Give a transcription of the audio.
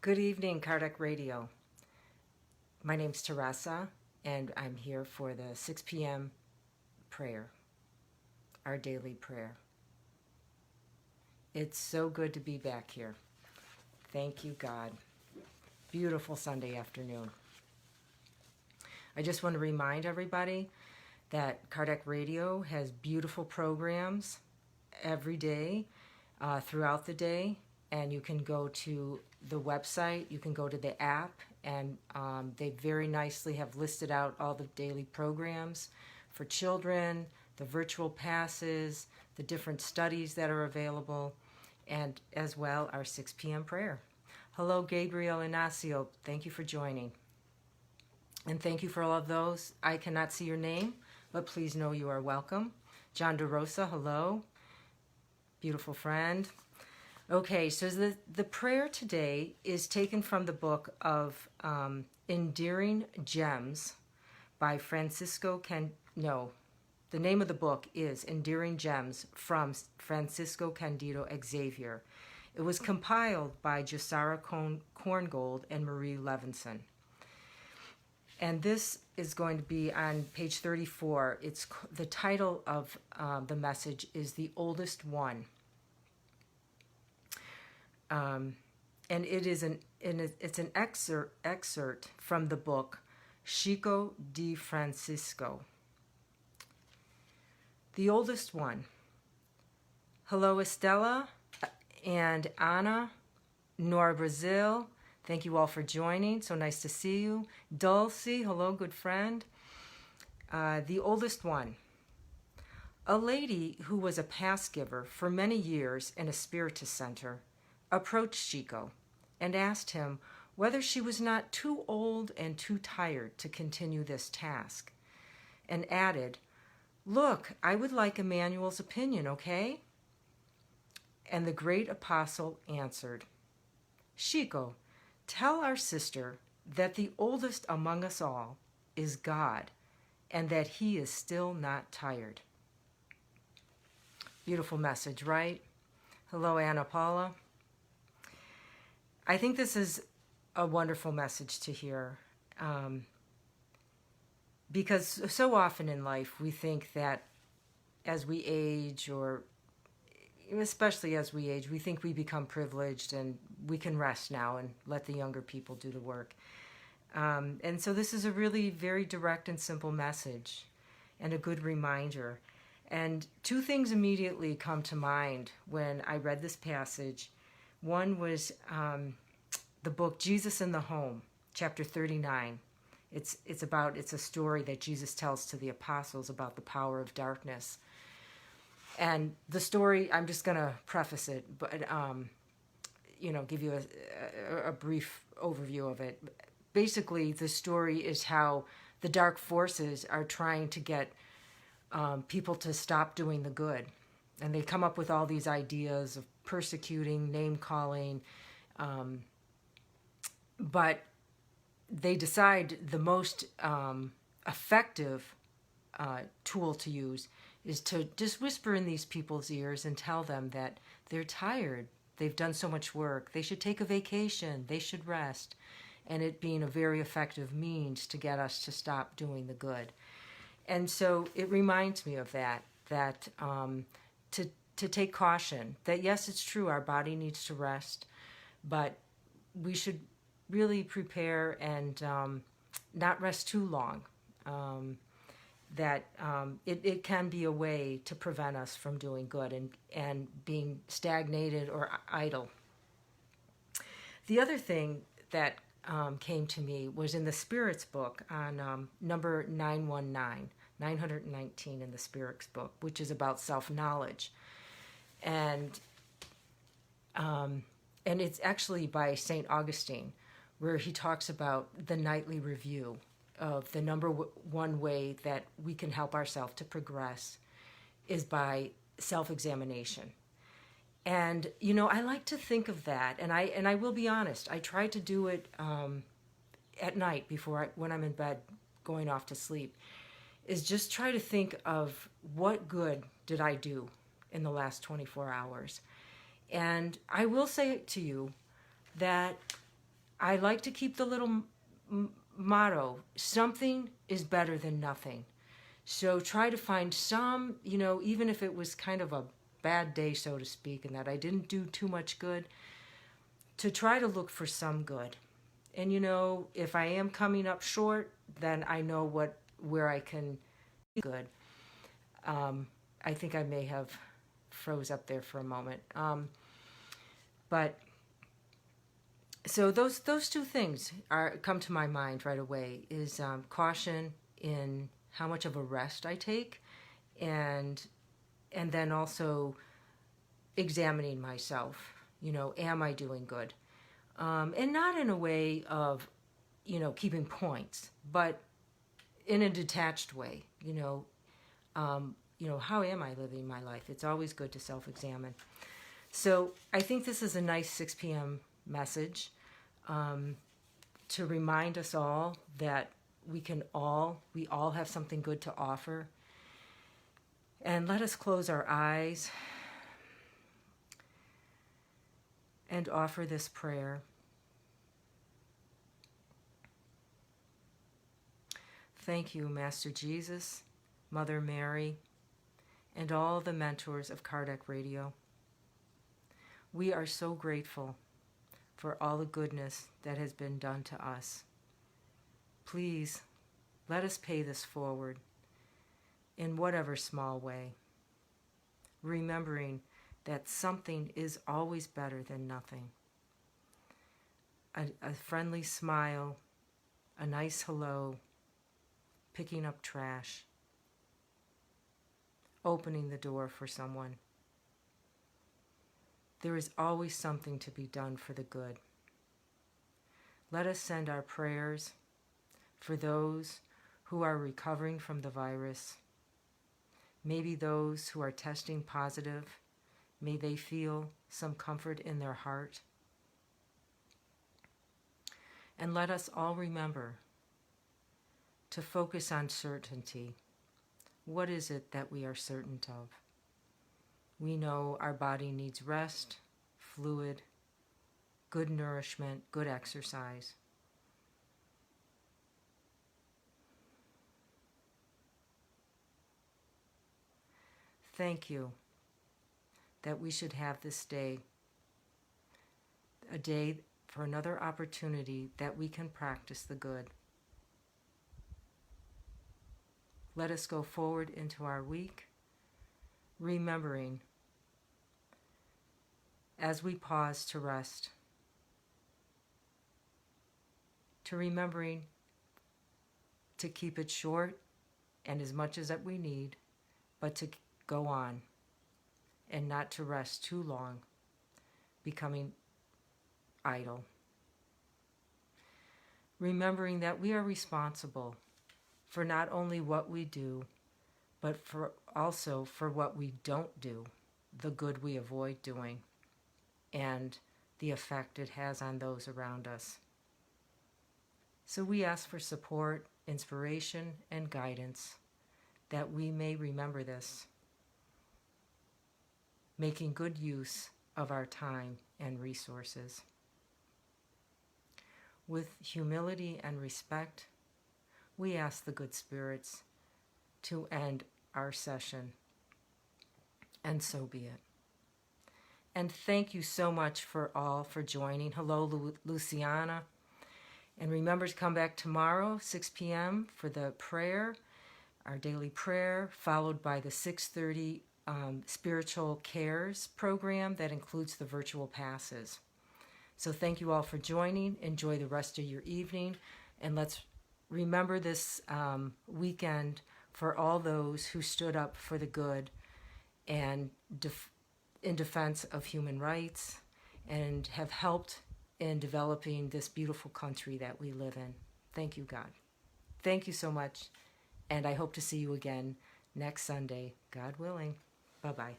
Good evening, Kardec Radio. My name's Teresa, and I'm here for the 6 p.m. prayer, our daily prayer. It's so good to be back here. Thank you, God. Beautiful Sunday afternoon. I just want to remind everybody that Kardec Radio has beautiful programs every day, throughout the day, and you can go to the website, you can go to the app, and they very nicely have listed out all the daily programs for children, the virtual passes, the different studies that are available, and as well our 6 p.m. prayer. Hello, Gabriel Inacio. Thank you for joining. And thank you for all of those. I cannot see your name, but please know you are welcome. John DeRosa, hello. Beautiful friend. Okay, so the prayer today is taken from the book of Endearing Gems by Francisco the name of the book is Endearing Gems from Francisco Cândido Xavier. It was compiled by Josara Korngold and Marie Levinson. And this is going to be on page 34. The title of the message is The Oldest One. And it's an excerpt from the book Chico de Francisco. The Oldest One. Hello, Estella and Anna, Nora Brazil. Thank you all for joining. So nice to see you. Dulcie, hello, good friend. The Oldest One. A lady who was a pass giver for many years in a Spiritus center approached Chico and asked him whether she was not too old and too tired to continue this task, and added, "Look, I would like Emmanuel's opinion, okay?" And the great apostle answered, "Chico, tell our sister that the oldest among us all is God, and that he is still not tired." Beautiful message, right? Hello, Anna Paula. I think this is a wonderful message to hear, because so often in life we think that as we age, or especially as we age, we think we become privileged and we can rest now and let the younger people do the work. And so this is a really very direct and simple message and a good reminder. And two things immediately come to mind when I read this passage. One was the book Jesus in the Home, chapter 39. It's a story that Jesus tells to the apostles about the power of darkness. And the story, I'm just going to preface it, but give you a brief overview of it. Basically, the story is how the dark forces are trying to get people to stop doing the good. And they come up with all these ideas of persecuting, name-calling, but they decide the most effective tool to use is to just whisper in these people's ears and tell them that they're tired, they've done so much work, they should take a vacation, they should rest, and it being a very effective means to get us to stop doing the good. And so it reminds me of that to take caution, that yes, it's true, our body needs to rest, but we should really prepare and not rest too long. It can be a way to prevent us from doing good and being stagnated or idle. The other thing that came to me was in the Spirits book on number 919 in the Spirits book, which is about self-knowledge. And it's actually by St. Augustine, where he talks about the nightly review of the number one way that we can help ourselves to progress is by self-examination. And, I like to think of that, and I will be honest, I try to do it at night when I'm in bed going off to sleep, is just try to think of what good did I do in the last 24 hours. And I will say to you that I like to keep the little motto, something is better than nothing. So try to find some, even if it was kind of a bad day, so to speak, and that I didn't do too much good, to try to look for some good. And if I am coming up short, then I know where I can be good. I think I may have froze up there for a moment. But so those two things come to my mind right away, is caution in how much of a rest I take, and then also examining myself. Am I doing good? And not in a way of, keeping points, but in a detached way. How am I living my life? It's always good to self-examine. So I think this is a nice 6 p.m. message to remind us all that we all have something good to offer. And let us close our eyes and offer this prayer. Thank you, Master Jesus, Mother Mary, and all the mentors of Kardec Radio. We are so grateful for all the goodness that has been done to us. Please, let us pay this forward in whatever small way, remembering that something is always better than nothing. A friendly smile, a nice hello, picking up trash, opening the door for someone. There is always something to be done for the good. Let us send our prayers for those who are recovering from the virus. Maybe those who are testing positive, may they feel some comfort in their heart. And let us all remember to focus on certainty. What is it that we are certain of? We know our body needs rest, fluid, good nourishment, good exercise. Thank you that we should have this day, a day for another opportunity that we can practice the good. Let us go forward into our week, remembering as we pause to rest, to remembering to keep it short and as much as that we need, but to go on and not to rest too long, becoming idle. Remembering that we are responsible for not only what we do, but also for what we don't do, the good we avoid doing, and the effect it has on those around us. So we ask for support, inspiration, and guidance, that we may remember this, making good use of our time and resources. With humility and respect, we ask the good spirits to end our session, and so be it. And thank you so much for joining. Hello, Luciana. And remember to come back tomorrow, 6 p.m. for the prayer, our daily prayer, followed by the 6:30 Spiritual Cares program that includes the virtual passes. So thank you all for joining. Enjoy the rest of your evening. And let's remember this weekend for all those who stood up for the good and in defense of human rights and have helped in developing this beautiful country that we live in. Thank you, God. Thank you so much. And I hope to see you again next Sunday, God willing. Bye-bye.